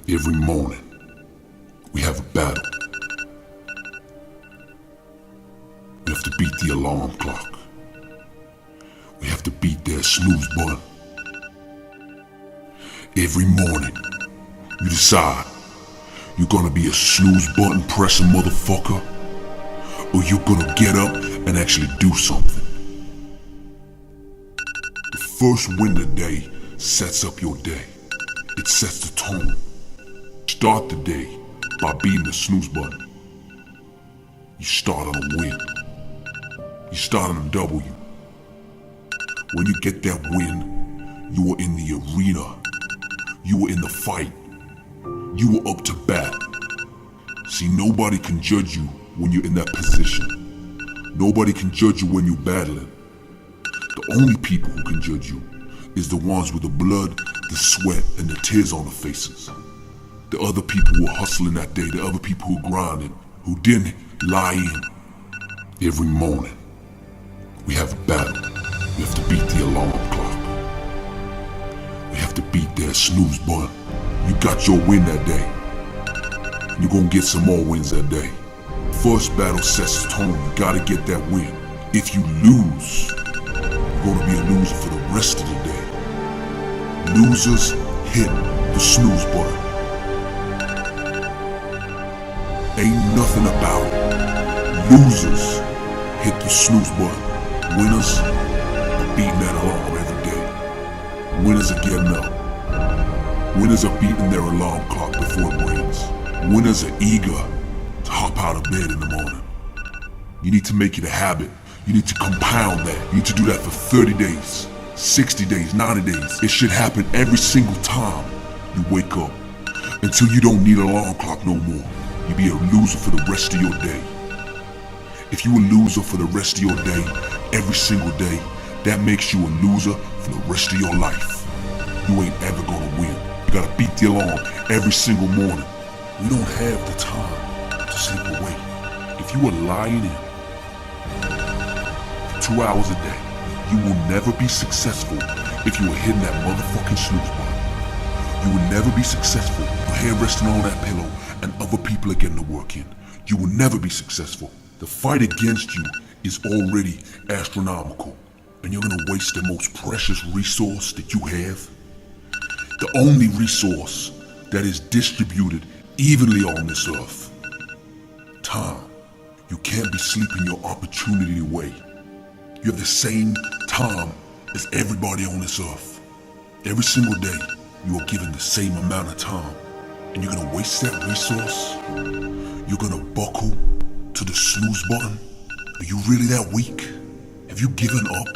Every morning, we have a battle. We have to beat the alarm clock. We have to beat their snooze button. Every morning, you decide you're gonna be a snooze button pressing motherfucker, or you're gonna get up and actually do something. The first win of the day sets up your day. It sets the tone. Start the day by beating the snooze button. You start on a win. You start on a W. When you get that win, you are in the arena. You were in the fight. You were up to bat. See, nobody can judge you when you're in that position. Nobody can judge you when you're battling. The only people who can judge you is the ones with the blood, the sweat, and the tears on their faces. The other people who are hustling that day, the other people who are grinding, who didn't lie in. Every morning, we have a battle. We have to beat the alarm clock. We have to beat their snooze button. You got your win that day. You're gonna get some more wins that day. First battle sets the tone. You gotta get that win. If you lose, you're gonna be a loser for the rest of the day. Losers hit the snooze button. Ain't nothing about it. Losers hit the snooze button. Winners are beating that alarm every day. Winners are getting up. Winners are beating their alarm clock before it rings. Winners are eager to hop out of bed in the morning. You need to make it a habit. You need to compound that. You need to do that for 30 days, 60 days, 90 days. It should happen every single time you wake up until you don't need an alarm clock no more. You be a loser for the rest of your day. If you a loser for the rest of your day, every single day, that makes you a loser for the rest of your life. You ain't ever gonna win. You gotta beat the alarm every single morning. We don't have the time to sleep away. If you are lying in for 2 hours a day, you will never be successful if you are hitting that motherfucking snooze button. You will never be successful. Your head resting on that pillow and other people are getting the work in. You will never be successful. The fight against you is already astronomical, and you're gonna waste the most precious resource that you have. The only resource that is distributed evenly on this earth. Time. You can't be sleeping your opportunity away. You have the same time as everybody on this earth. Every single day, you are given the same amount of time. And you're gonna waste that resource? You're gonna buckle to the snooze button? Are you really that weak? Have you given up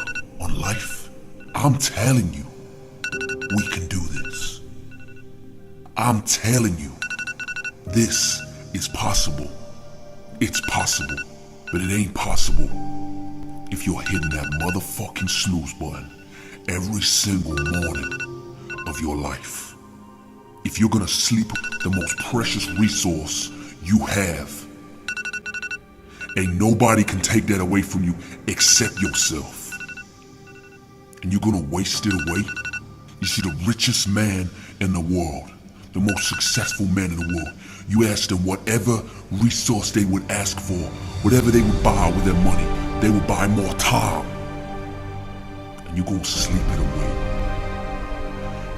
on life? I'm telling you, we can do this. I'm telling you, this is possible. It's possible, but it ain't possible if you're hitting that motherfucking snooze button every single morning of your life. If you're gonna sleep the most precious resource you have, ain't nobody can take that away from you except yourself. And you're gonna waste it away? You see, the richest man in the world, the most successful man in the world, you ask them whatever resource they would ask for, whatever they would buy with their money, they would buy more time. And you're gonna sleep it away.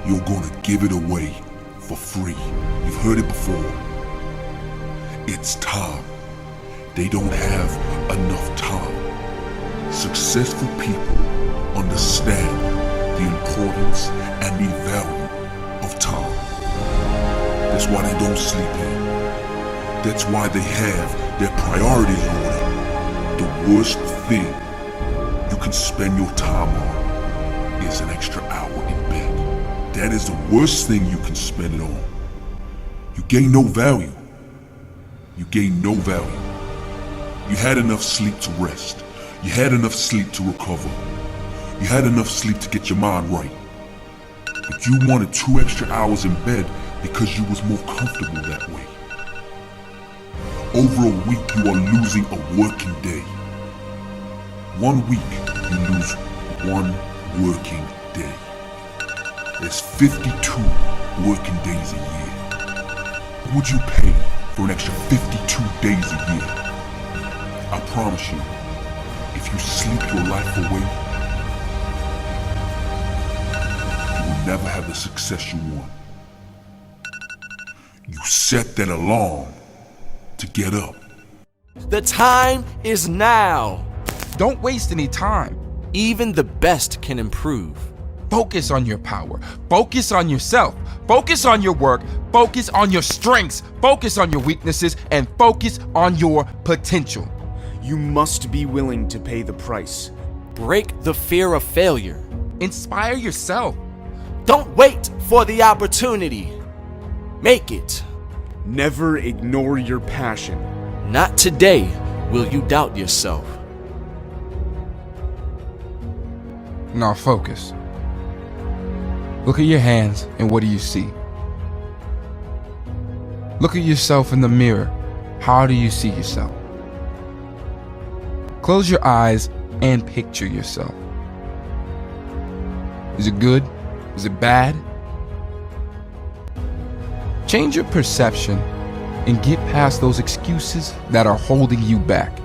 You're gonna give it away for free. You've heard it before. It's time. They don't have enough time. Successful people understand the importance and the value of time. That's why they don't sleep in. That's why they have their priorities in order. The worst thing you can spend your time on is an extra hour in bed. That is the worst thing you can spend it on. You gain no value. You gain no value. You had enough sleep to rest. You had enough sleep to recover. You had enough sleep to get your mind right. But you wanted 2 extra hours in bed because you was more comfortable that way. Over a week, you are losing a working day. 1 week, you lose 1 working day. There's 52 working days a year. would you pay for an extra 52 days a year? I promise you, if you sleep your life away, you will never have the success you want. You set that alarm to get up. The time is now. Don't waste any time. Even the best can improve. Focus on your power. Focus on yourself. Focus on your work. Focus on your strengths. Focus on your weaknesses, and focus on your potential. You must be willing to pay the price. Break the fear of failure. Inspire yourself. Don't wait for the opportunity. Make it. Never ignore your passion. Not today will you doubt yourself. Now focus. Look at your hands, and what do you see? Look at yourself in the mirror. How do you see yourself? Close your eyes and picture yourself. Is it good? Is it bad? Change your perception and get past those excuses that are holding you back.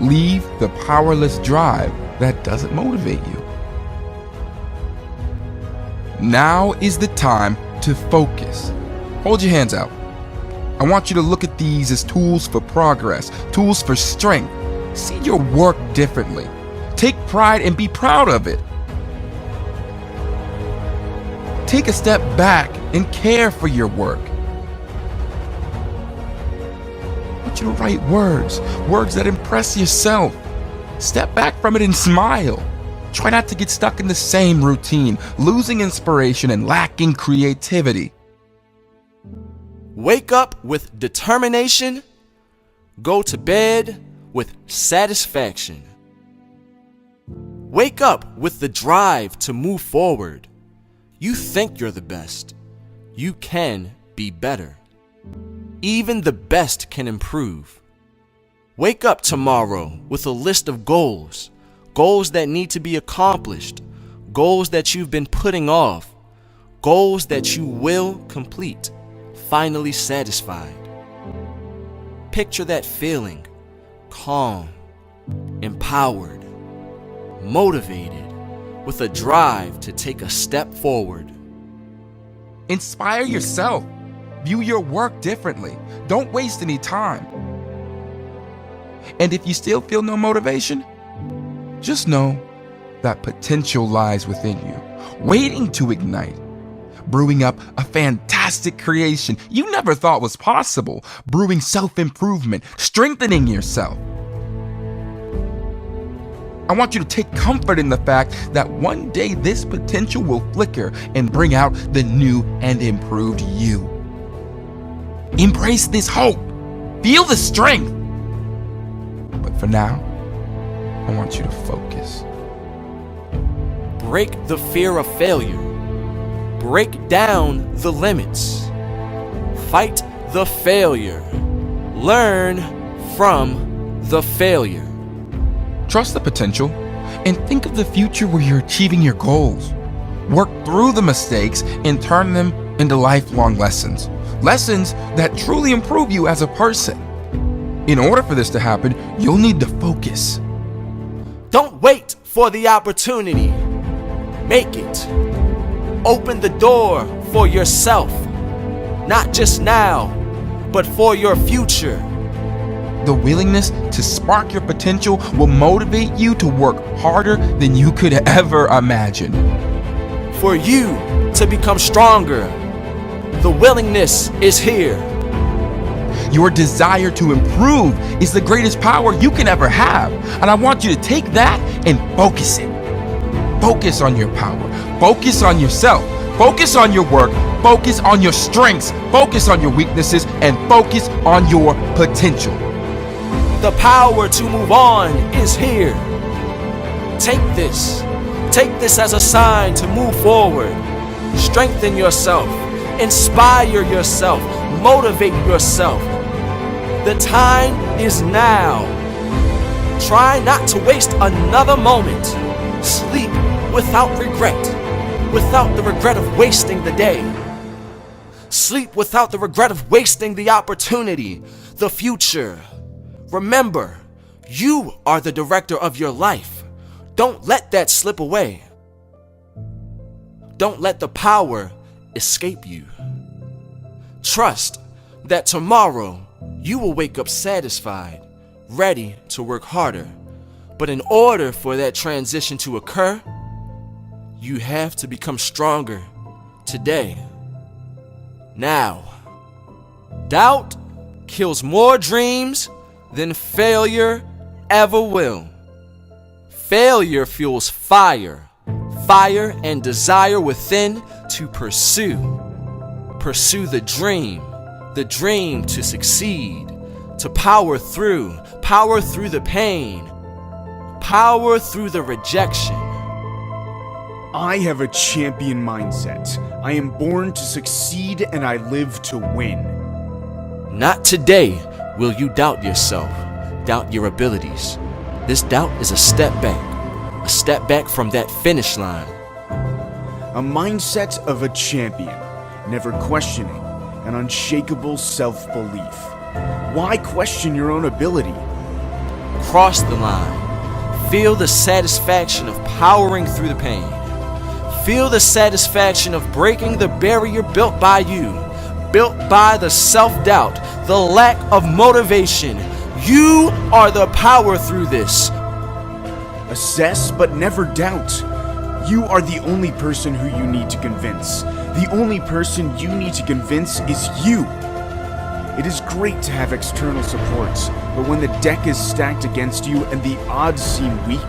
Leave the powerless drive that doesn't motivate you. Now is the time to focus. Hold your hands out. I want you to look at these as tools for progress, tools for strength. See your work differently. Take pride and be proud of it. Take a step back and care for your work. I want you to write words that impress yourself. Step back from it and smile. Try not to get stuck in the same routine, losing inspiration and lacking creativity. Wake up with determination. Go to bed with satisfaction. Wake up with the drive to move forward. You think you're the best. You can be better. Even the best can improve. Wake up tomorrow with a list of goals. Goals that need to be accomplished. Goals that you've been putting off. Goals that you will complete. Finally satisfied. Picture that feeling. Calm, empowered, motivated, with a drive to take a step forward. Inspire yourself. View your work differently. Don't waste any time. And if you still feel no motivation, just know that potential lies within you, waiting to ignite, brewing up a fantastic creation you never thought was possible, brewing self-improvement, strengthening yourself. I want you to take comfort in the fact that one day this potential will flicker and bring out the new and improved you. Embrace this hope. Feel the strength. But for now, I want you to focus. Break the fear of failure. Break down the limits. Fight the failure. Learn from the failure. Trust the potential and think of the future where you're achieving your goals. Work through the mistakes and turn them into lifelong lessons. Lessons that truly improve you as a person. In order for this to happen, you'll need to focus. Don't wait for the opportunity. Make it. Open the door for yourself. Not just now, but for your future. The willingness to spark your potential will motivate you to work harder than you could ever imagine. For you to become stronger, the willingness is here. Your desire to improve is the greatest power you can ever have. And I want you to take that and focus it. Focus on your power. Focus on yourself. Focus on your work. Focus on your strengths. Focus on your weaknesses. And focus on your potential. The power to move on is here. Take this. Take this as a sign to move forward. Strengthen yourself. Inspire yourself. Motivate yourself. The time is now. Try not to waste another moment. Sleep without regret. Without the regret of wasting the day. Sleep without the regret of wasting the opportunity, the future. Remember, you are the director of your life. Don't let that slip away. Don't let the power escape you. Trust that tomorrow you will wake up satisfied, ready to work harder. But in order for that transition to occur, you have to become stronger today. Now, doubt kills more dreams than failure ever will. Failure fuels fire and desire within to pursue. Pursue the dream to succeed, to power through the pain, power through the rejection. I have a champion mindset. I am born to succeed and I live to win. Not today will you doubt yourself, doubt your abilities. This doubt is a step back from that finish line. A mindset of a champion, never questioning, an unshakable self-belief. Why question your own ability? Cross the line. Feel the satisfaction of powering through the pain. Feel the satisfaction of breaking the barrier built by you, built by the self-doubt, the lack of motivation. You are the power through this. Assess but never doubt. You are the only person who you need to convince. The only person you need to convince is you. It is great to have external support, but when the deck is stacked against you and the odds seem weak,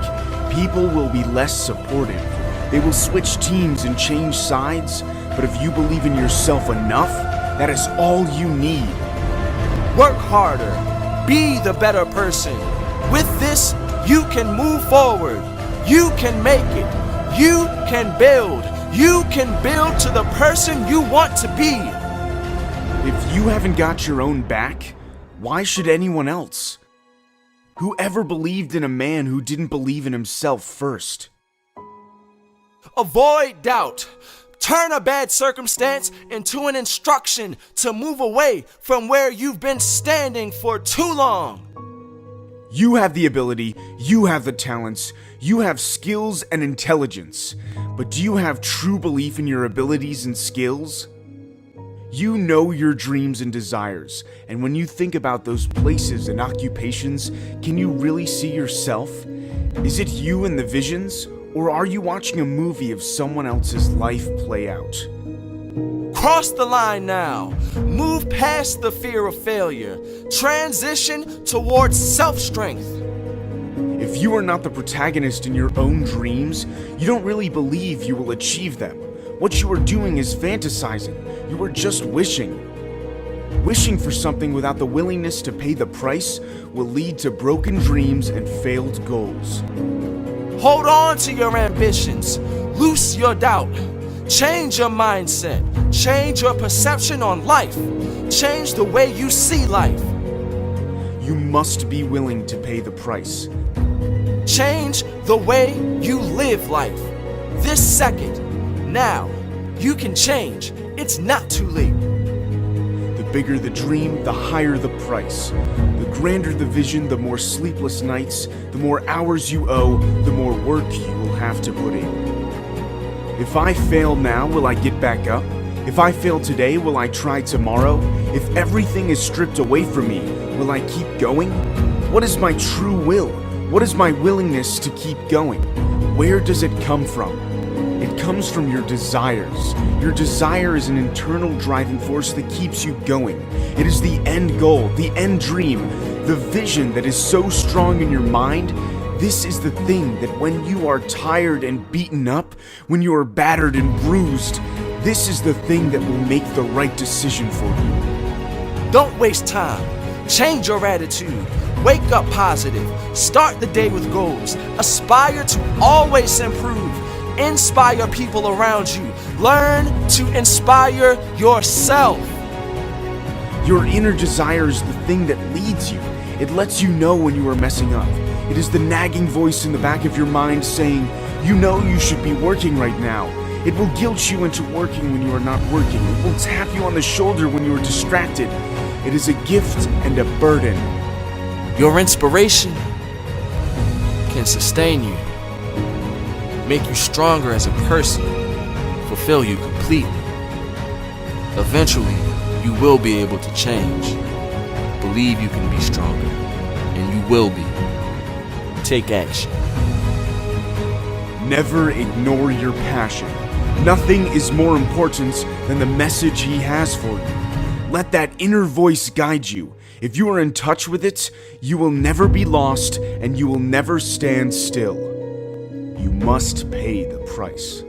people will be less supportive. They will switch teams and change sides, but if you believe in yourself enough, that is all you need. Work harder. Be the better person. With this, you can move forward. You can make it. You can build. You can build to the person you want to be. If you haven't got your own back, why should anyone else? Who ever believed in a man who didn't believe in himself first? Avoid doubt. Turn a bad circumstance into an instruction to move away from where you've been standing for too long. You have the ability, you have the talents, you have skills and intelligence, but do you have true belief in your abilities and skills? You know your dreams and desires, and when you think about those places and occupations, can you really see yourself? Is it you in the visions, or are you watching a movie of someone else's life play out? Cross the line now. Move past the fear of failure. Transition towards self-strength. If you are not the protagonist in your own dreams, you don't really believe you will achieve them. What you are doing is fantasizing. You are just wishing. Wishing for something without the willingness to pay the price will lead to broken dreams and failed goals. Hold on to your ambitions. Loose your doubt. Change your mindset. Change your perception on life. Change the way you see life. You must be willing to pay the price. Change the way you live life. This second, now, you can change. It's not too late. The bigger the dream, the higher the price. The grander the vision, the more sleepless nights, the more hours you owe, the more work you will have to put in. If I fail now, will I get back up? If I fail today, will I try tomorrow? If everything is stripped away from me, will I keep going? What is my true will? What is my willingness to keep going? Where does it come from? It comes from your desires. Your desire is an internal driving force that keeps you going. It is the end goal, the end dream, the vision that is so strong in your mind. This is the thing that when you are tired and beaten up, when you are battered and bruised, this is the thing that will make the right decision for you. Don't waste time. Change your attitude. Wake up positive. Start the day with goals. Aspire to always improve. Inspire people around you. Learn to inspire yourself. Your inner desire is the thing that leads you. It lets you know when you are messing up. It is the nagging voice in the back of your mind saying, you know you should be working right now. It will guilt you into working when you are not working. It will tap you on the shoulder when you are distracted. It is a gift and a burden. Your inspiration can sustain you, make you stronger as a person, fulfill you completely. Eventually, you will be able to change. Believe you can be stronger, and you will be. Take action. Never ignore your passion. Nothing is more important than the message he has for you. Let that inner voice guide you. If you are in touch with it, you will never be lost and you will never stand still. You must pay the price.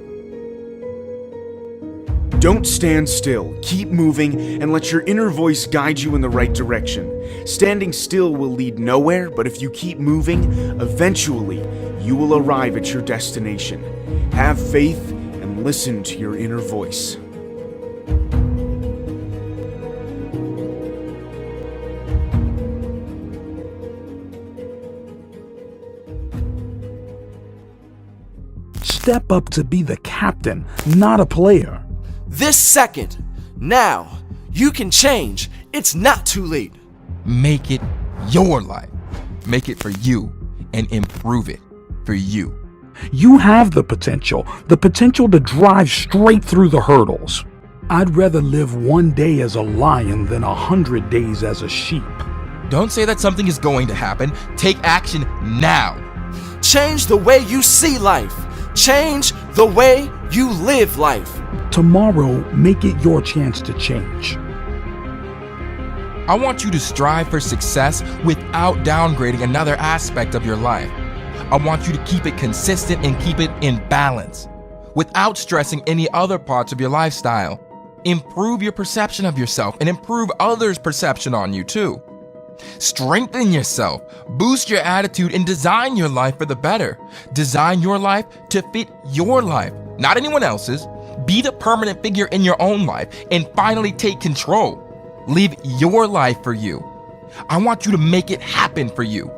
Don't stand still. Keep moving and let your inner voice guide you in the right direction. Standing still will lead nowhere, but if you keep moving, eventually you will arrive at your destination. Have faith and listen to your inner voice. Step up to be the captain, not a player. This second, now, you can change. It's not too late. Make it your life. Make it for you and improve it for you. You have the potential to drive straight through the hurdles. I'd rather live one day as a lion than 100 days as a sheep. Don't say that something is going to happen. Take action now. Change the way you see life. Change the way you live life. Tomorrow, make it your chance to change. I want you to strive for success without downgrading another aspect of your life. I want you to keep it consistent and keep it in balance without stressing any other parts of your lifestyle. Improve your perception of yourself and improve others' perception on you too. Strengthen yourself, boost your attitude, and design your life for the better. Design your life to fit your life, not anyone else's. Be the permanent figure in your own life and finally take control. Live your life for you. I want you to make it happen for you.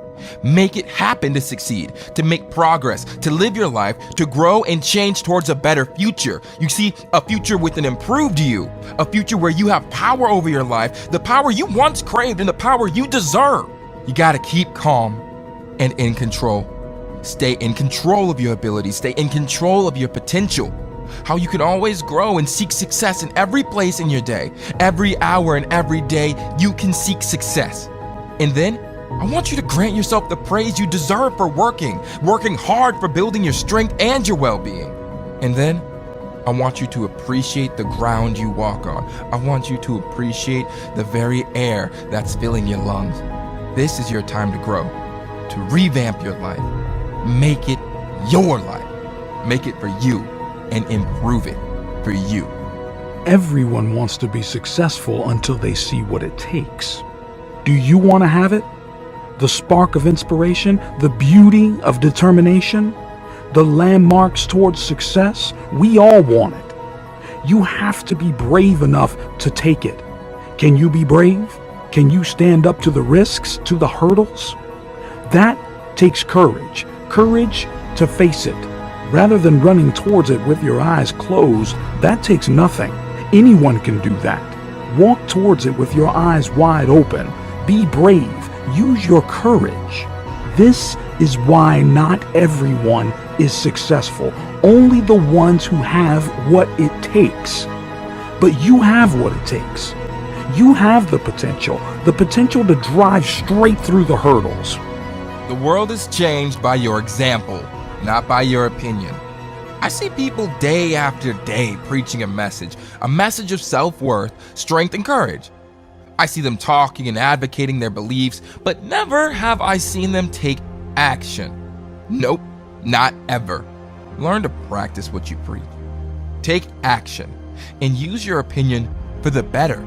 Make it happen to succeed, to make progress, to live your life, to grow and change towards a better future. You see, a future with an improved you, a future where you have power over your life, the power you once craved and the power you deserve. You gotta keep calm and in control. Stay in control of your abilities, stay in control of your potential. How you can always grow and seek success in every place in your day. Every hour and every day, you can seek success. And then, I want you to grant yourself the praise you deserve for working hard for building your strength and your well-being. And then, I want you to appreciate the ground you walk on. I want you to appreciate the very air that's filling your lungs. This is your time to grow, to revamp your life. Make it your life. Make it for you and improve it for you. Everyone wants to be successful until they see what it takes. Do you want to have it? The spark of inspiration, the beauty of determination, the landmarks towards success? We all want it. You have to be brave enough to take it. Can you be brave? Can you stand up to the risks, to the hurdles? That takes courage. Courage to face it. Rather than running towards it with your eyes closed, that takes nothing. Anyone can do that. Walk towards it with your eyes wide open. Be brave. Use your courage. This is why not everyone is successful. Only the ones who have what it takes. But you have what it takes. You have the potential to drive straight through the hurdles. The world is changed by your example, not by your opinion. I see people day after day preaching a message of self-worth, strength, and courage. I see them talking and advocating their beliefs, but never have I seen them take action. Nope, not ever. Learn to practice what you preach. Take action and use your opinion for the better.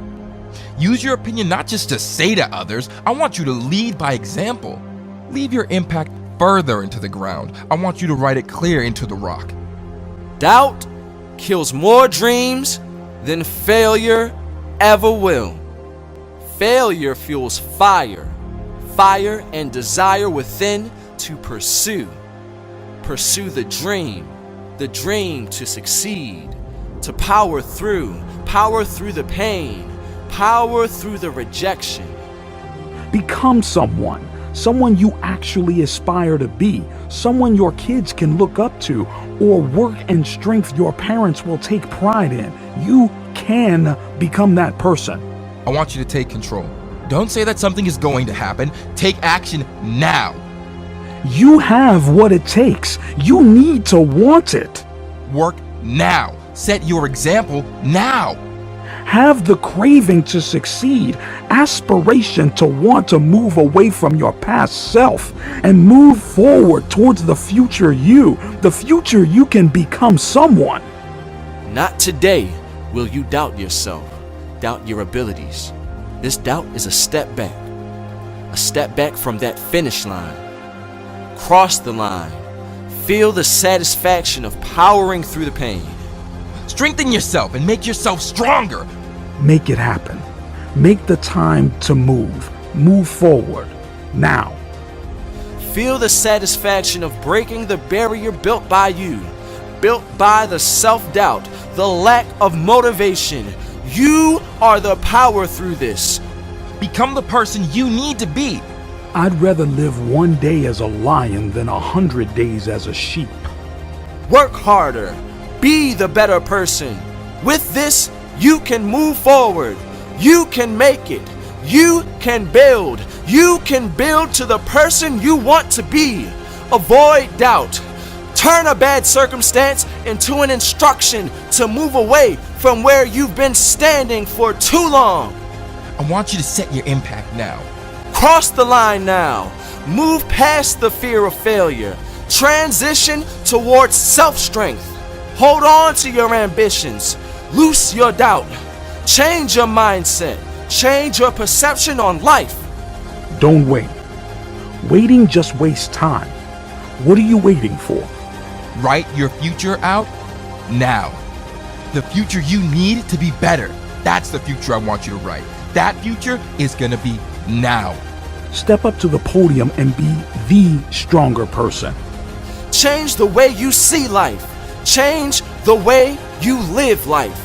Use your opinion not just to say to others, I want you to lead by example. Leave your impact further into the ground. I want you to write it clear into the rock. Doubt kills more dreams than failure ever will. Failure fuels fire and desire within to pursue. Pursue the dream the dream to succeed, to power through the pain, power through the rejection. Become someone you actually aspire to be, someone your kids can look up to, or work and strength your parents will take pride in. You can become that person. I want you to take control. Don't say that something is going to happen. Take action now. You have what it takes. You need to want it. Work now. Set your example now. Have the craving to succeed, aspiration to want to move away from your past self and move forward towards the future you can become someone. Not today will you doubt yourself, doubt your abilities. This doubt is a step back from that finish line. Cross the line. Feel the satisfaction of powering through the pain. Strengthen yourself and make yourself stronger. Make it happen. Make the time to move forward, now. Feel the satisfaction of breaking the barrier built by you, built by the self-doubt, the lack of motivation. You are the power through this. Become the person you need to be. I'd rather live one day as a lion than 100 days as a sheep. Work harder. Be the better person. With this, you can move forward. You can make it. You can build. You can build to the person you want to be. Avoid doubt. Turn a bad circumstance into an instruction to move away from where you've been standing for too long. I want you to set your impact now. Cross the line now. Move past the fear of failure. Transition towards self-strength. Hold on to your ambitions. Loose your doubt. Change your mindset. Change your perception on life. Don't wait. Waiting just wastes time. What are you waiting for? Write your future out now. The future you need to be better. That's the future I want you to write. That future is gonna be now. Step up to the podium and be the stronger person. Change the way you see life. Change the way you live life.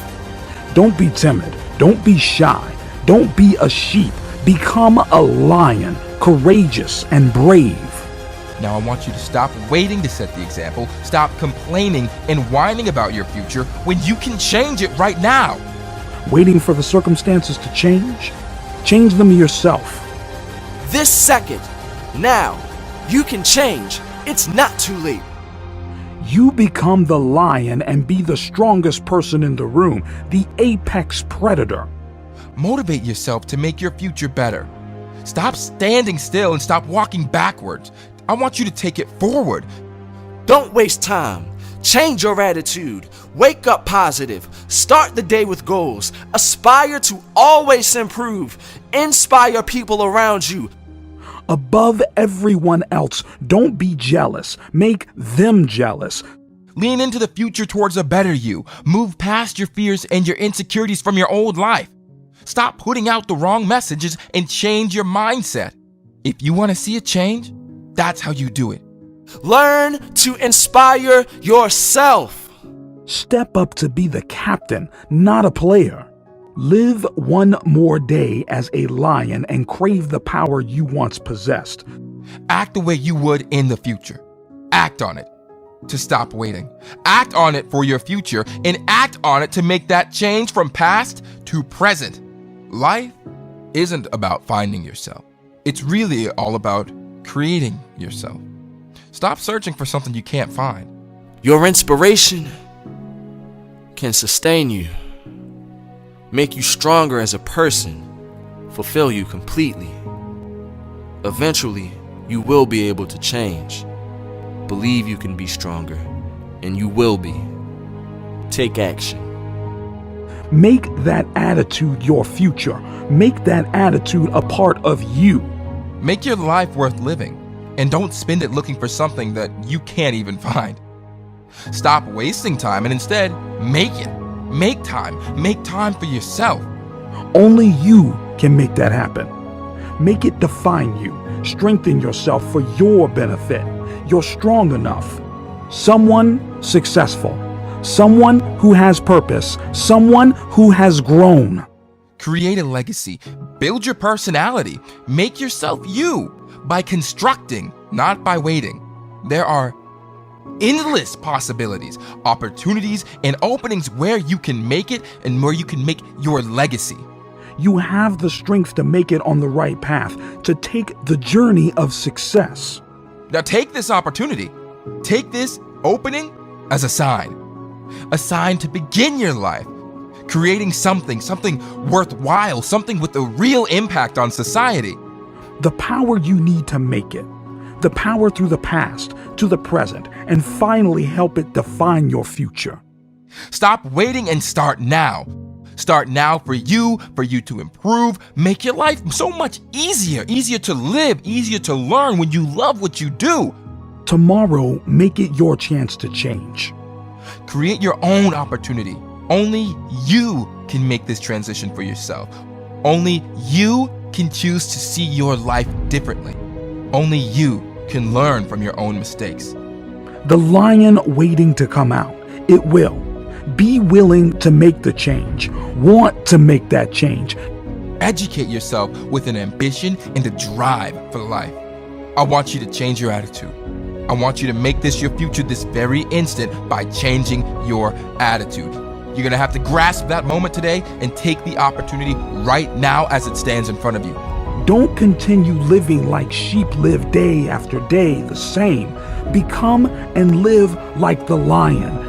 Don't be timid. Don't be shy. Don't be a sheep. Become a lion, courageous and brave. Now I want you to stop waiting to set the example. Stop complaining and whining about your future when you can change it right now. Waiting for the circumstances to change? Change them yourself. This second, now, you can change. It's not too late. You become the lion and be the strongest person in the room, the apex predator. Motivate yourself to make your future better. Stop standing still and stop walking backwards. I want you to take it forward. Don't waste time. Change your attitude. Wake up positive. Start the day with goals. Aspire to always improve. Inspire people around you. Above everyone else, don't be jealous. Make them jealous. Lean into the future towards a better you. Move past your fears and your insecurities from your old life. Stop putting out the wrong messages and change your mindset. If you want to see a change, that's how you do it. Learn to inspire yourself. Step up to be the captain, not a player. Live one more day as a lion and crave the power you once possessed. Act the way you would in the future. Act on it to stop waiting. Act on it for your future and act on it to make that change from past to present. Life isn't about finding yourself. It's really all about creating yourself. Stop searching for something you can't find. Your inspiration can sustain you, make you stronger as a person, fulfill you completely. Eventually, you will be able to change. Believe you can be stronger, and you will be. Take action. Make that attitude your future. Make that attitude a part of you. Make your life worth living, and don't spend it looking for something that you can't even find. Stop wasting time and instead make it. Make time for yourself. Only you can make that happen. Make it define you. Strengthen yourself for your benefit. You're strong enough. someone successful, someone who has purpose, someone who has grown. Create a legacy. Build your personality. Make yourself you by constructing, not by waiting. There are endless possibilities, opportunities, and openings where you can make it and where you can make your legacy. You have the strength to make it on the right path, to take the journey of success. Now take this opportunity. Take this opening as a sign to begin your life, creating something worthwhile, something with a real impact on society. The power you need to make it, the power through the past to the present, and finally help it define your future. Stop waiting and start now. Start now for you to improve, make your life so much easier to live, easier to learn when you love what you do. Tomorrow, make it your chance to change. Create your own opportunity. Only you can make this transition for yourself. Only you can choose to see your life differently. Only you can learn from your own mistakes. The lion waiting to come out, it will. Be willing to make the change. Want to make that change. Educate yourself with an ambition and a drive for life. I want you to change your attitude. I want you to make this your future this very instant by changing your attitude. You're going to have to grasp that moment today and take the opportunity right now as it stands in front of you. Don't continue living like sheep live day after day the same. Become and live like the lion.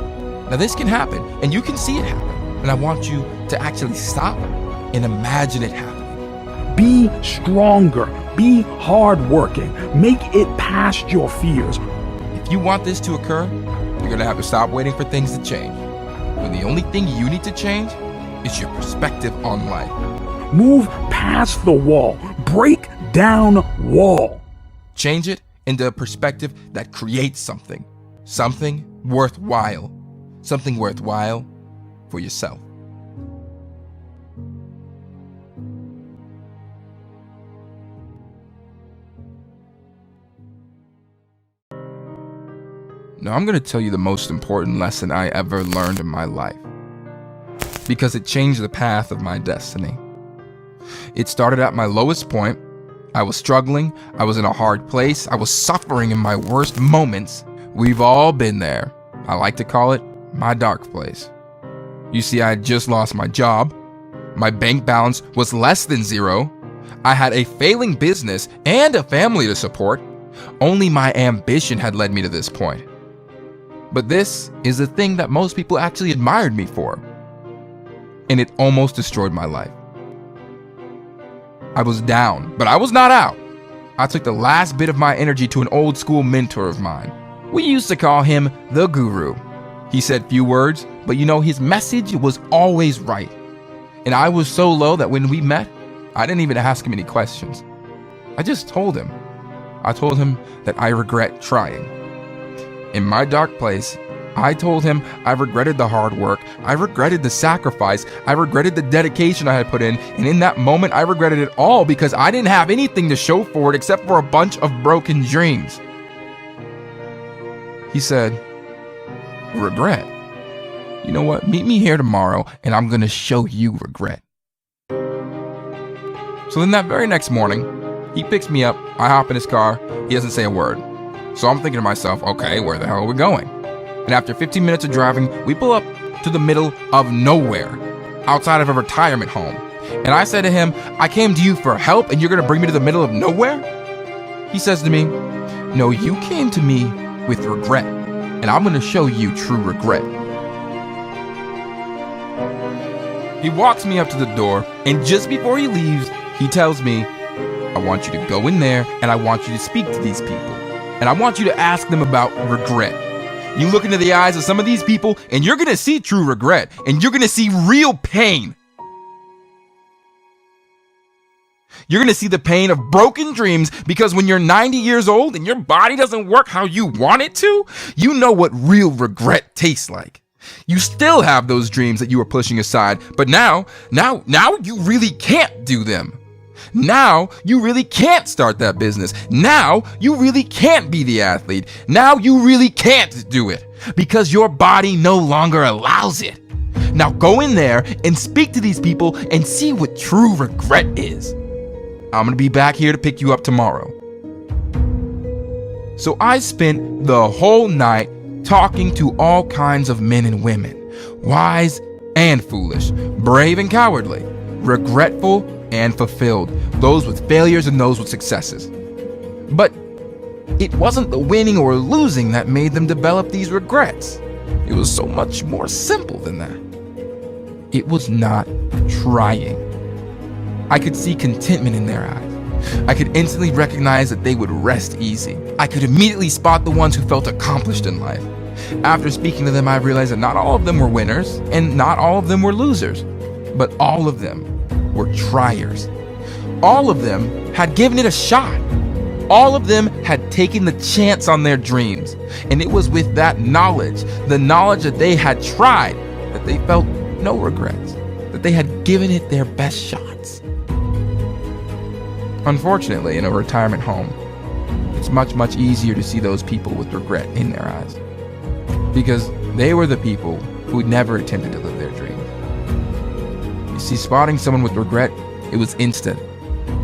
Now this can happen, and you can see it happen. And I want you to actually stop and imagine it happening. Be stronger. Be hardworking. Make it past your fears. If you want this to occur, you're going to have to stop waiting for things to change. When the only thing you need to change is your perspective on life. Move past the wall. Break down wall. Change it into a perspective that creates something worthwhile. Something worthwhile for yourself. Now I'm going to tell you the most important lesson I ever learned in my life, because it changed the path of my destiny. It started at my lowest point. I was struggling. I was in a hard place. I was suffering in my worst moments. We've all been there. I like to call it my dark place. You see, I had just lost my job. My bank balance was less than zero. I had a failing business and a family to support. Only my ambition had led me to this point. But this is the thing that most people actually admired me for. And it almost destroyed my life. I was down, but I was not out. I took the last bit of my energy to an old school mentor of mine. We used to call him the guru. He said few words, but his message was always right. And I was so low that when we met, I didn't even ask him any questions. I just told him. I told him that I regret trying. In my dark place, I told him I regretted the hard work, I regretted the sacrifice, I regretted the dedication I had put in, and in that moment I regretted it all because I didn't have anything to show for it except for a bunch of broken dreams. He said, regret? You know what? Meet me here tomorrow and I'm gonna show you regret. So then that very next morning, he picks me up, I hop in his car, he doesn't say a word. So I'm thinking to myself, okay, where the hell are we going? And after 15 minutes of driving, we pull up to the middle of nowhere, outside of a retirement home. And I said to him, I came to you for help and you're gonna bring me to the middle of nowhere? He says to me, no, you came to me with regret, and I'm gonna show you true regret. He walks me up to the door, and just before he leaves, he tells me, I want you to go in there and I want you to speak to these people. And I want you to ask them about regret. You look into the eyes of some of these people and you're gonna see true regret and you're gonna see real pain. You're gonna see the pain of broken dreams because when you're 90 years old and your body doesn't work how you want it to, you know what real regret tastes like. You still have those dreams that you were pushing aside, but now you really can't do them. Now you really can't start that business. Now you really can't be the athlete. Now you really can't do it because your body no longer allows it. Now go in there and speak to these people and see what true regret is. I'm gonna be back here to pick you up tomorrow. So I spent the whole night talking to all kinds of men and women, wise and foolish, brave and cowardly, regretful and fulfilled, those with failures and those with successes. But it wasn't the winning or losing that made them develop these regrets. It was so much more simple than that. It was not trying. I could see contentment in their eyes. I could instantly recognize that they would rest easy. I could immediately spot the ones who felt accomplished in life. After speaking to them, I realized that not all of them were winners and not all of them were losers, but all of them were triers. All of them had given it a shot. All of them had taken the chance on their dreams. And it was with that knowledge, the knowledge that they had tried, that they felt no regrets, that they had given it their best shots. Unfortunately, in a retirement home, it's much, much easier to see those people with regret in their eyes because they were the people who never attempted to live their dreams. You see, spotting someone with regret, it was instant.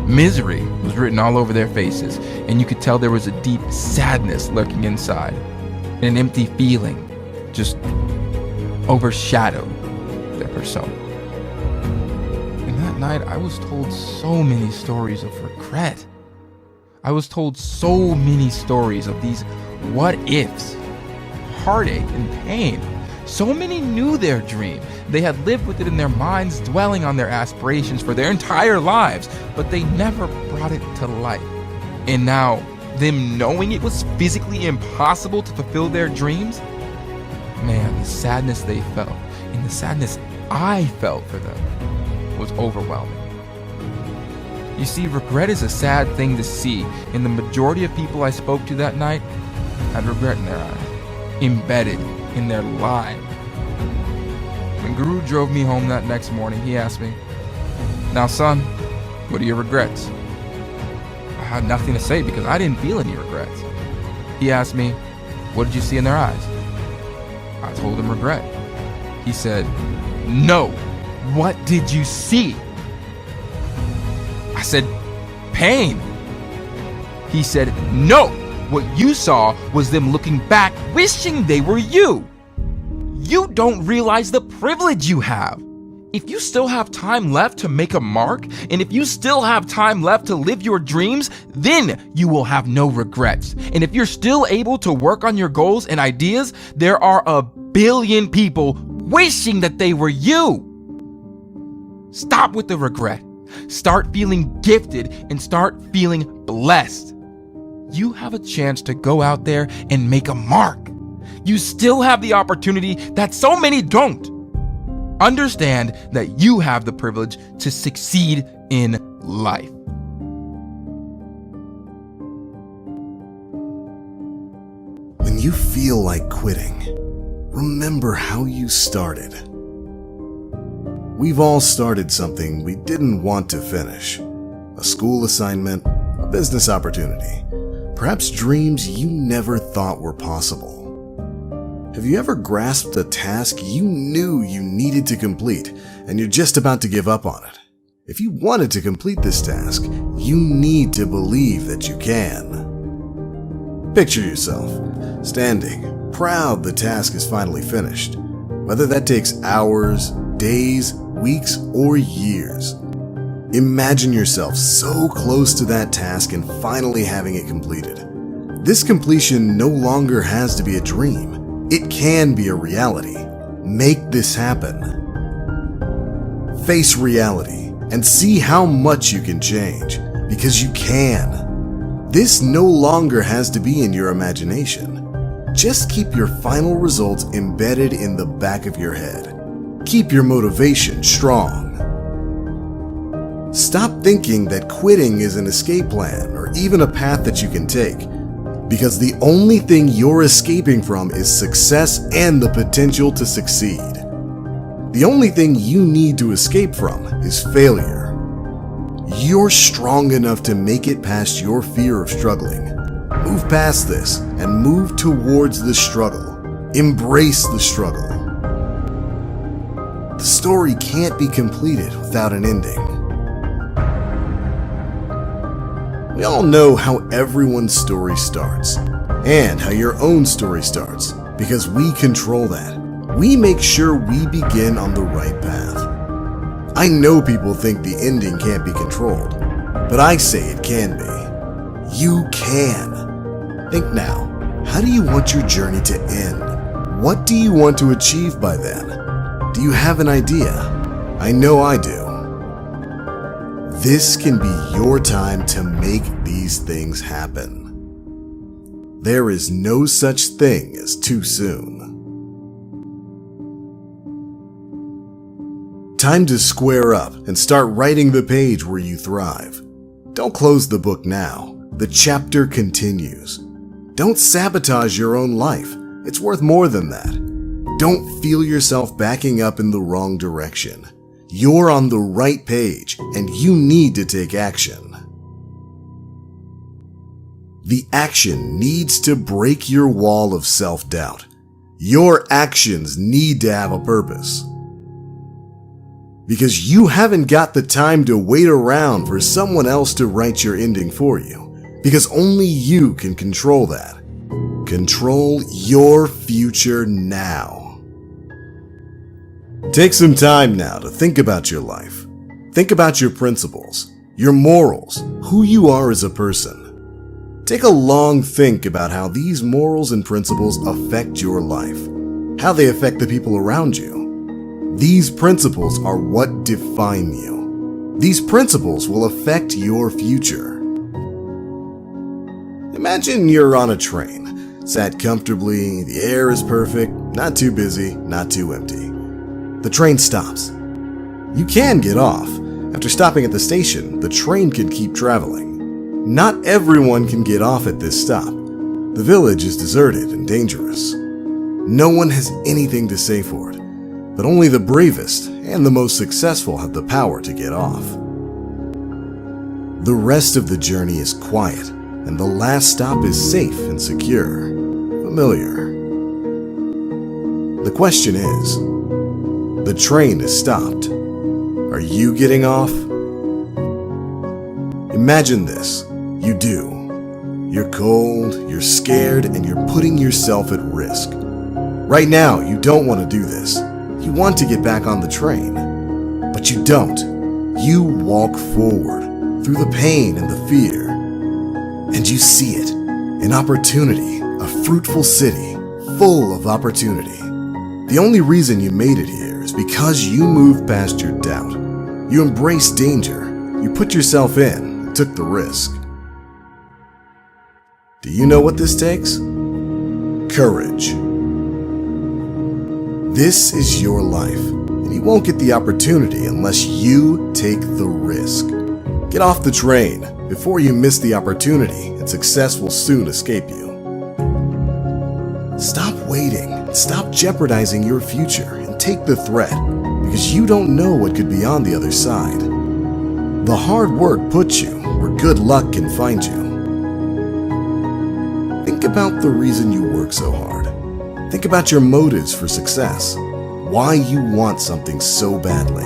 Misery was written all over their faces, and you could tell there was a deep sadness lurking inside, and an empty feeling just overshadowed their persona. And that night, I was told so many stories of regret. I was told so many stories of these what ifs, heartache and pain. So many knew their dream. They had lived with it in their minds, dwelling on their aspirations for their entire lives, but they never brought it to life. And now, them knowing it was physically impossible to fulfill their dreams, man, the sadness they felt and the sadness I felt for them was overwhelming. You see, regret is a sad thing to see, and the majority of people I spoke to that night had regret in their eyes, embedded in their lives. When Guru drove me home that next morning, he asked me, "Now son, what are your regrets?" I had nothing to say because I didn't feel any regrets. He asked me, "What did you see in their eyes?" I told him regret. He said, "No, what did you see?" I said, "Pain." He said, "No, what you saw was them looking back, wishing they were you. You don't realize the privilege you have. If you still have time left to make a mark, and if you still have time left to live your dreams, then you will have no regrets. And if you're still able to work on your goals and ideas, there are 1 billion people wishing that they were you. Stop with the regret. Start feeling gifted and start feeling blessed. You have a chance to go out there and make a mark. You still have the opportunity that so many don't. Understand that you have the privilege to succeed in life." When you feel like quitting, remember how you started. We've all started something we didn't want to finish. A school assignment, a business opportunity, perhaps dreams you never thought were possible. Have you ever grasped a task you knew you needed to complete and you're just about to give up on it? If you wanted to complete this task, you need to believe that you can. Picture yourself standing, proud the task is finally finished. Whether that takes hours, days, weeks, or years. Imagine yourself so close to that task and finally having it completed. This completion no longer has to be a dream. It can be a reality. Make this happen. Face reality and see how much you can change, because you can. This no longer has to be in your imagination. Just keep your final results embedded in the back of your head. Keep your motivation strong. Stop thinking that quitting is an escape plan or even a path that you can take, because the only thing you're escaping from is success and the potential to succeed. The only thing you need to escape from is failure. You're strong enough to make it past your fear of struggling. Move past this and move towards the struggle. Embrace the struggle. The story can't be completed without an ending. We all know how everyone's story starts, and how your own story starts, because we control that. We make sure we begin on the right path. I know people think the ending can't be controlled, but I say it can be. You can. Think now, how do you want your journey to end? What do you want to achieve by then? Do you have an idea? I know I do. This can be your time to make these things happen. There is no such thing as too soon. Time to square up and start writing the page where you thrive. Don't close the book now. The chapter continues. Don't sabotage your own life. It's worth more than that. Don't feel yourself backing up in the wrong direction. You're on the right page, and you need to take action. The action needs to break your wall of self-doubt. Your actions need to have a purpose. Because you haven't got the time to wait around for someone else to write your ending for you. Because only you can control that. Control your future now. Take some time now to think about your life. Think about your principles, your morals, who you are as a person. Take a long think about how these morals and principles affect your life, how they affect the people around you. These principles are what define you. These principles will affect your future. Imagine you're on a train, sat comfortably, the air is perfect, not too busy, not too empty. The train stops. You can get off. After stopping at the station, the train can keep traveling. Not everyone can get off at this stop. The village is deserted and dangerous. No one has anything to say for it. But only the bravest and the most successful have the power to get off. The rest of the journey is quiet, and the last stop is safe and secure, familiar. The question is, the train is stopped. Are you getting off? Imagine this. You do. You're cold, you're scared, and you're putting yourself at risk. Right now, you don't want to do this. You want to get back on the train, but you don't. You walk forward through the pain and the fear, and you see it, an opportunity, a fruitful city, full of opportunity. The only reason you made it here is because you moved past your doubt. You embraced danger, you put yourself in, and took the risk. Do you know what this takes? Courage. This is your life, and you won't get the opportunity unless you take the risk. Get off the train before you miss the opportunity, and success will soon escape you. Stop waiting, stop jeopardizing your future, and take the threat, because you don't know what could be on the other side. The hard work puts you where good luck can find you. Think about the reason you work so hard. Think about your motives for success, why you want something so badly.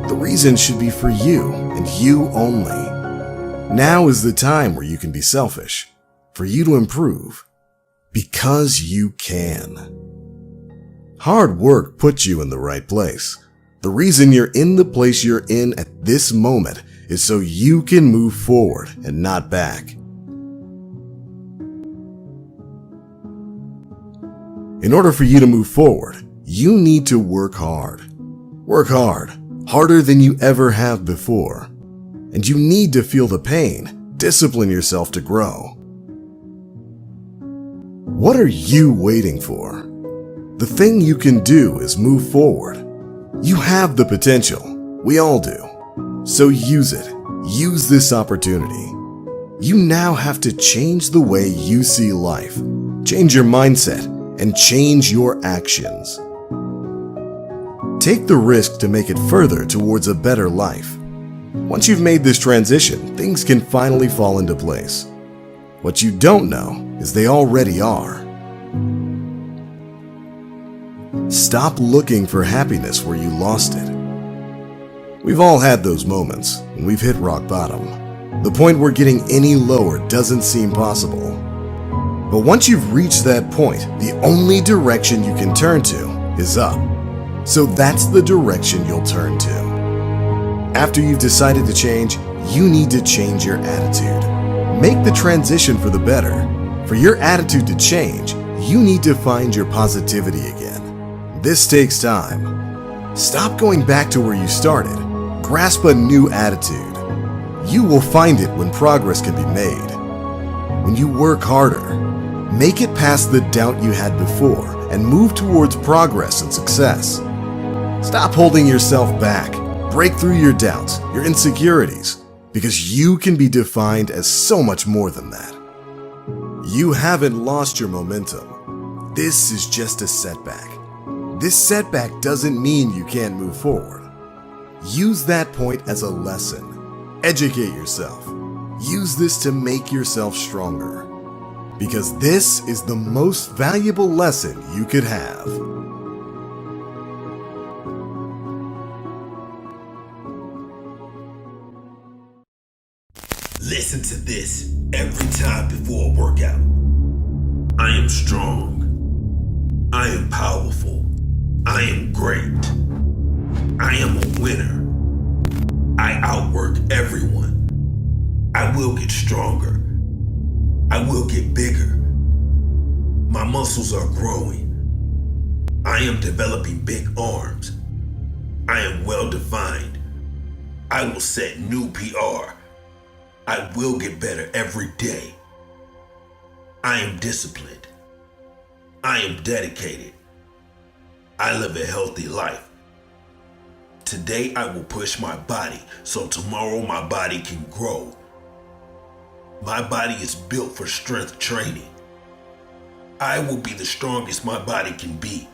The reason should be for you and you only. Now is the time where you can be selfish, for you to improve, because you can. Hard work puts you in the right place. The reason you're in the place you're in at this moment is so you can move forward and not back. In order for you to move forward, you need to work hard. Work hard, harder than you ever have before. And you need to feel the pain, discipline yourself to grow. What are you waiting for? The thing you can do is move forward. You have the potential, we all do. So use it, use this opportunity. You now have to change the way you see life, change your mindset, and change your actions. Take the risk to make it further towards a better life. Once you've made this transition, things can finally fall into place. What you don't know is they already are. Stop looking for happiness where you lost it. We've all had those moments when we've hit rock bottom. The point where getting any lower doesn't seem possible. But once you've reached that point, the only direction you can turn to is up. So that's the direction you'll turn to. After you've decided to change, you need to change your attitude. Make the transition for the better. For your attitude to change, you need to find your positivity again. This takes time. Stop going back to where you started. Grasp a new attitude. You will find it when progress can be made. When you work harder, make it past the doubt you had before and move towards progress and success. Stop holding yourself back. Break through your doubts, your insecurities, because you can be defined as so much more than that. You haven't lost your momentum. This is just a setback. This setback doesn't mean you can't move forward. Use that point as a lesson. Educate yourself. Use this to make yourself stronger. Because this is the most valuable lesson you could have. Listen to this every time before a workout. I am strong. I am powerful. I am great. I am a winner. I outwork everyone. I will get stronger. I will get bigger. My muscles are growing. I am developing big arms. I am well defined. I will set new PR. I will get better every day. I am disciplined. I am dedicated. I live a healthy life. Today I will push my body so tomorrow my body can grow. My body is built for strength training. I will be the strongest my body can be.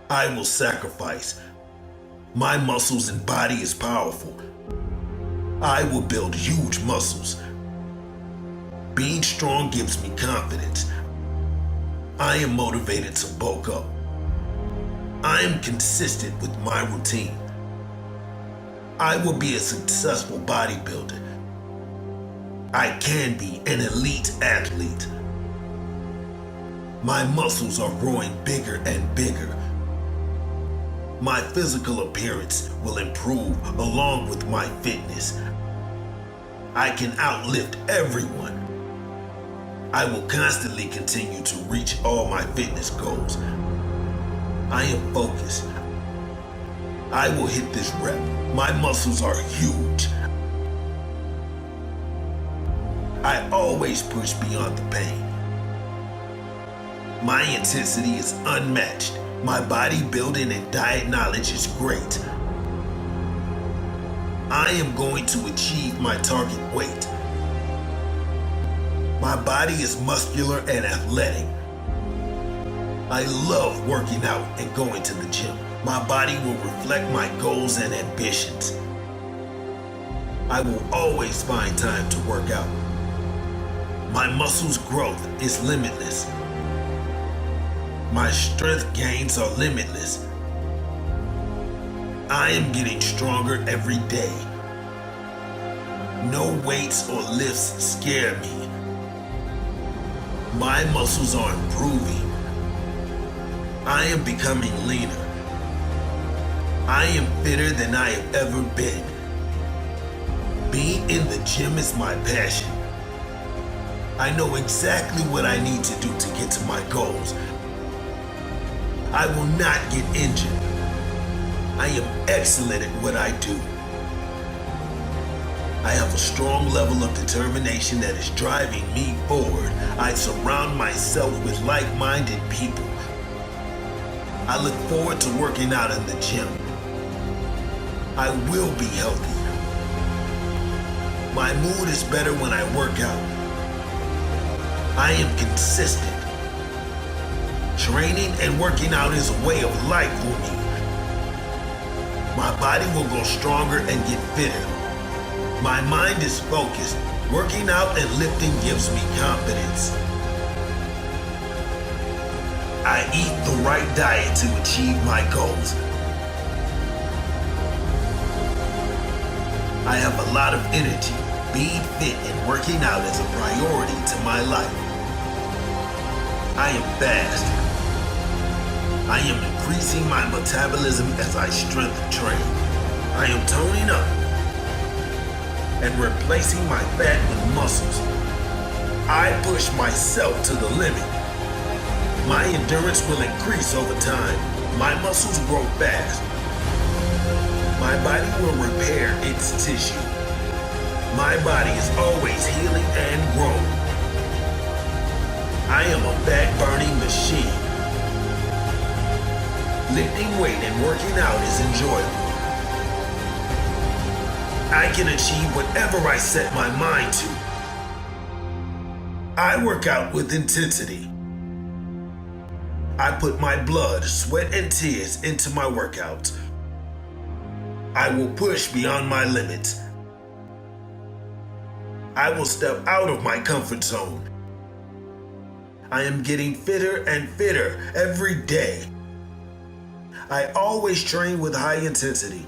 I will sacrifice. My muscles and body is powerful. I will build huge muscles. Being strong gives me confidence. I am motivated to bulk up. I am consistent with my routine. I will be a successful bodybuilder. I can be an elite athlete. My muscles are growing bigger and bigger. My physical appearance will improve along with my fitness. I can outlift everyone. I will constantly continue to reach all my fitness goals. I am focused. I will hit this rep. My muscles are huge. I always push beyond the pain. My intensity is unmatched. My bodybuilding and diet knowledge is great. I am going to achieve my target weight. My body is muscular and athletic. I love working out and going to the gym. My body will reflect my goals and ambitions. I will always find time to work out. My muscles' growth is limitless. My strength gains are limitless. I am getting stronger every day. No weights or lifts scare me. My muscles are improving. I am becoming leaner. I am fitter than I have ever been. Being in the gym is my passion. I know exactly what I need to do to get to my goals. I will not get injured. I am excellent at what I do. I have a strong level of determination that is driving me forward. I surround myself with like-minded people. I look forward to working out in the gym. I will be healthy. My mood is better when I work out. I am consistent. Training and working out is a way of life for me. My body will grow stronger and get fitter. My mind is focused. Working out and lifting gives me confidence. I eat the right diet to achieve my goals. I have a lot of energy. Being fit and working out is a priority to my life. I am fast. I am increasing my metabolism as I strength train. I am toning up and replacing my fat with muscles. I push myself to the limit. My endurance will increase over time. My muscles grow fast. My body will repair its tissue. My body is always healing and growing. I am a fat-burning machine. Lifting weight and working out is enjoyable. I can achieve whatever I set my mind to. I work out with intensity. I put my blood, sweat, and tears into my workouts. I will push beyond my limits. I will step out of my comfort zone. I am getting fitter and fitter every day. I always train with high intensity.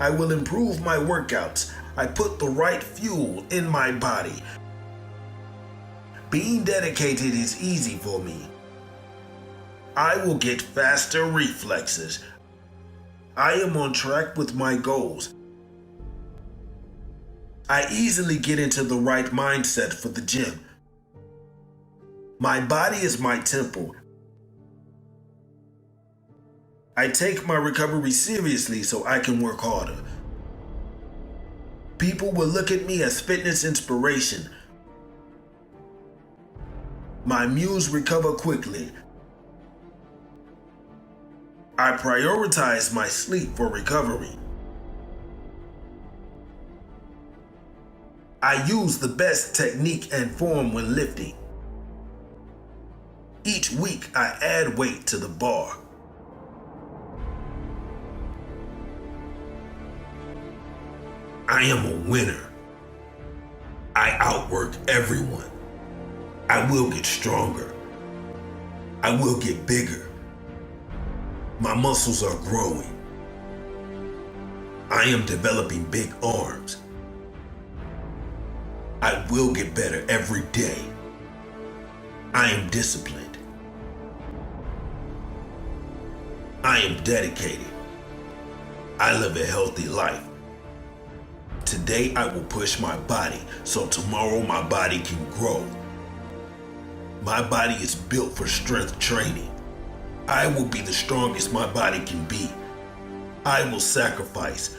I will improve my workouts. I put the right fuel in my body. Being dedicated is easy for me. I will get faster reflexes. I am on track with my goals. I easily get into the right mindset for the gym. My body is my temple. I take my recovery seriously so I can work harder. People will look at me as fitness inspiration. My muse recover quickly. I prioritize my sleep for recovery. I use the best technique and form when lifting. Each week I add weight to the bar. I am a winner. I outwork everyone. I will get stronger. I will get bigger. My muscles are growing. I am developing big arms. I will get better every day. I am disciplined. I am dedicated. I live a healthy life. Today I will push my body so tomorrow my body can grow. My body is built for strength training. I will be the strongest my body can be. I will sacrifice.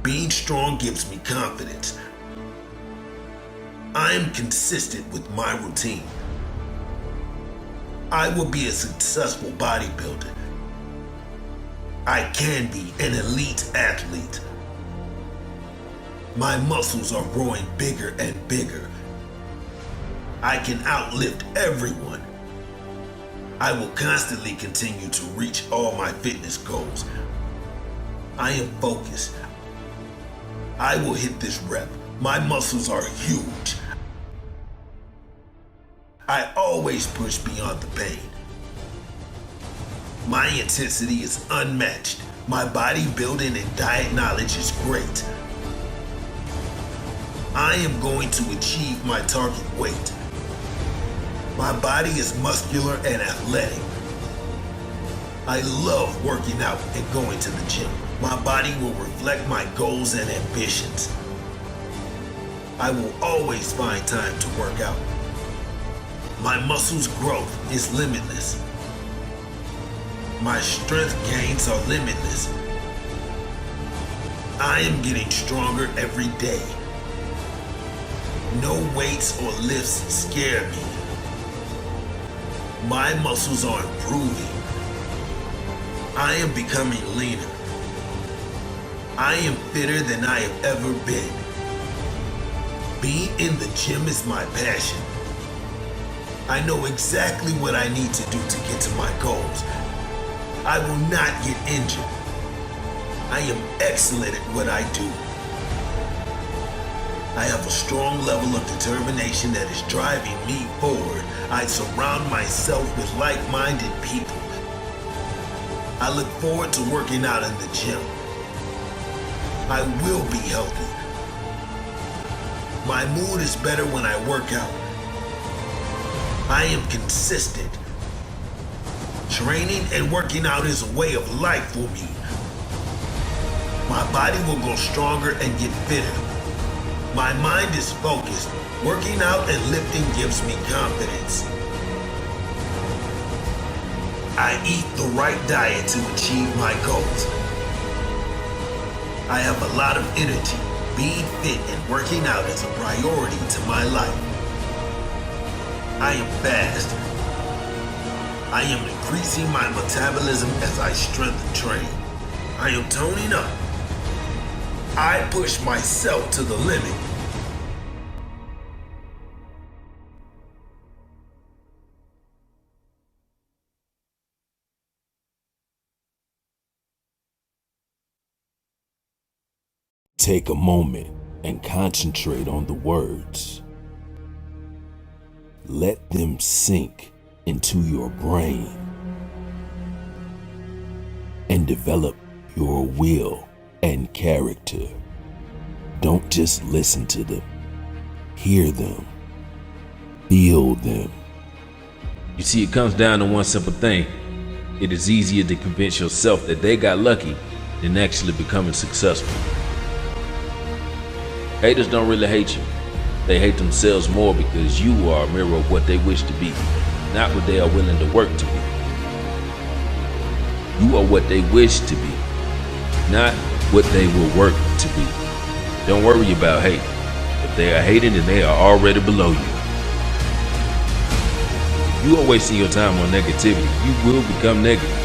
Being strong gives me confidence. I am consistent with my routine. I will be a successful bodybuilder. I can be an elite athlete. My muscles are growing bigger and bigger. I can outlift everyone. I will constantly continue to reach all my fitness goals. I am focused. I will hit this rep. My muscles are huge. I always push beyond the pain. My intensity is unmatched. My bodybuilding and diet knowledge is great. I am going to achieve my target weight. My body is muscular and athletic. I love working out and going to the gym. My body will reflect my goals and ambitions. I will always find time to work out. My muscles' growth is limitless. My strength gains are limitless. I am getting stronger every day. No weights or lifts scare me. My muscles are improving. I am becoming leaner. I am fitter than I have ever been. Being in the gym is my passion. I know exactly what I need to do to get to my goals. I will not get injured. I am excellent at what I do. I have a strong level of determination that is driving me forward. I surround myself with like-minded people. I look forward to working out in the gym. I will be healthy. My mood is better when I work out. I am consistent. Training and working out is a way of life for me. My body will grow stronger and get fitter. My mind is focused. Working out and lifting gives me confidence. I eat the right diet to achieve my goals. I have a lot of energy. Being fit and working out is a priority to my life. I am fast. I am increasing my metabolism as I strength train. I am toning up. I push myself to the limit. Take a moment and concentrate on the words. Let them sink into your brain and develop your will and character. Don't just listen to them. Hear them. Feel them. You see, it comes down to one simple thing. It is easier to convince yourself that they got lucky than actually becoming successful. Haters don't really hate you. They hate themselves more because you are a mirror of what they wish to be, not what they are willing to work to be. You are what they wish to be, not what they will work to be. Don't worry about hate. If they are hating, then they are already below you. If you are wasting your time on negativity, you will become negative.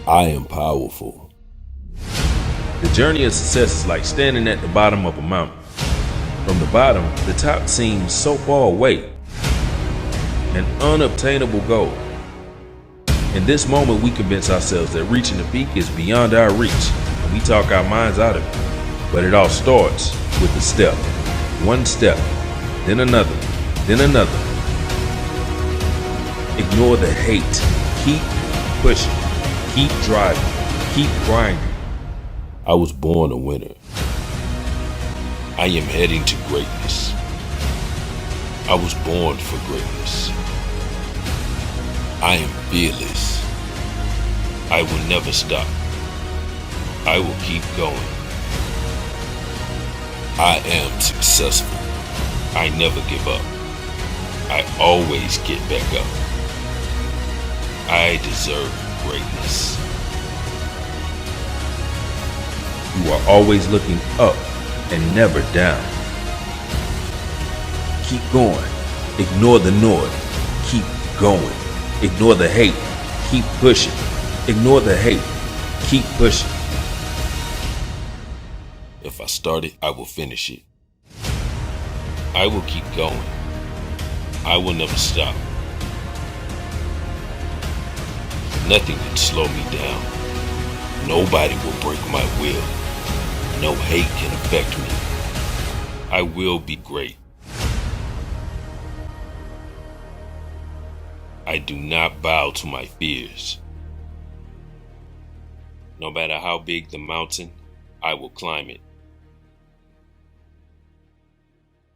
I am powerful. The journey of success is like standing at the bottom of a mountain. From the bottom, the top seems so far away, an unobtainable goal. In this moment, we convince ourselves that reaching the peak is beyond our reach, and we talk our minds out of it. But it all starts with a step. One step, then another, then another. Ignore the hate. Keep pushing. Keep driving. Keep grinding. I was born a winner. I am heading to greatness. I was born for greatness. I am fearless. I will never stop. I will keep going. I am successful. I never give up. I always get back up. I deserve greatness. You are always looking up and never down. Keep going. Ignore the noise. Keep going. Ignore the hate. Keep pushing. Ignore the hate. Keep pushing. If I start it, I will finish it. I will keep going. I will never stop. Nothing can slow me down. Nobody will break my will. No hate can affect me. I will be great. I do not bow to my fears. No matter how big the mountain, I will climb it.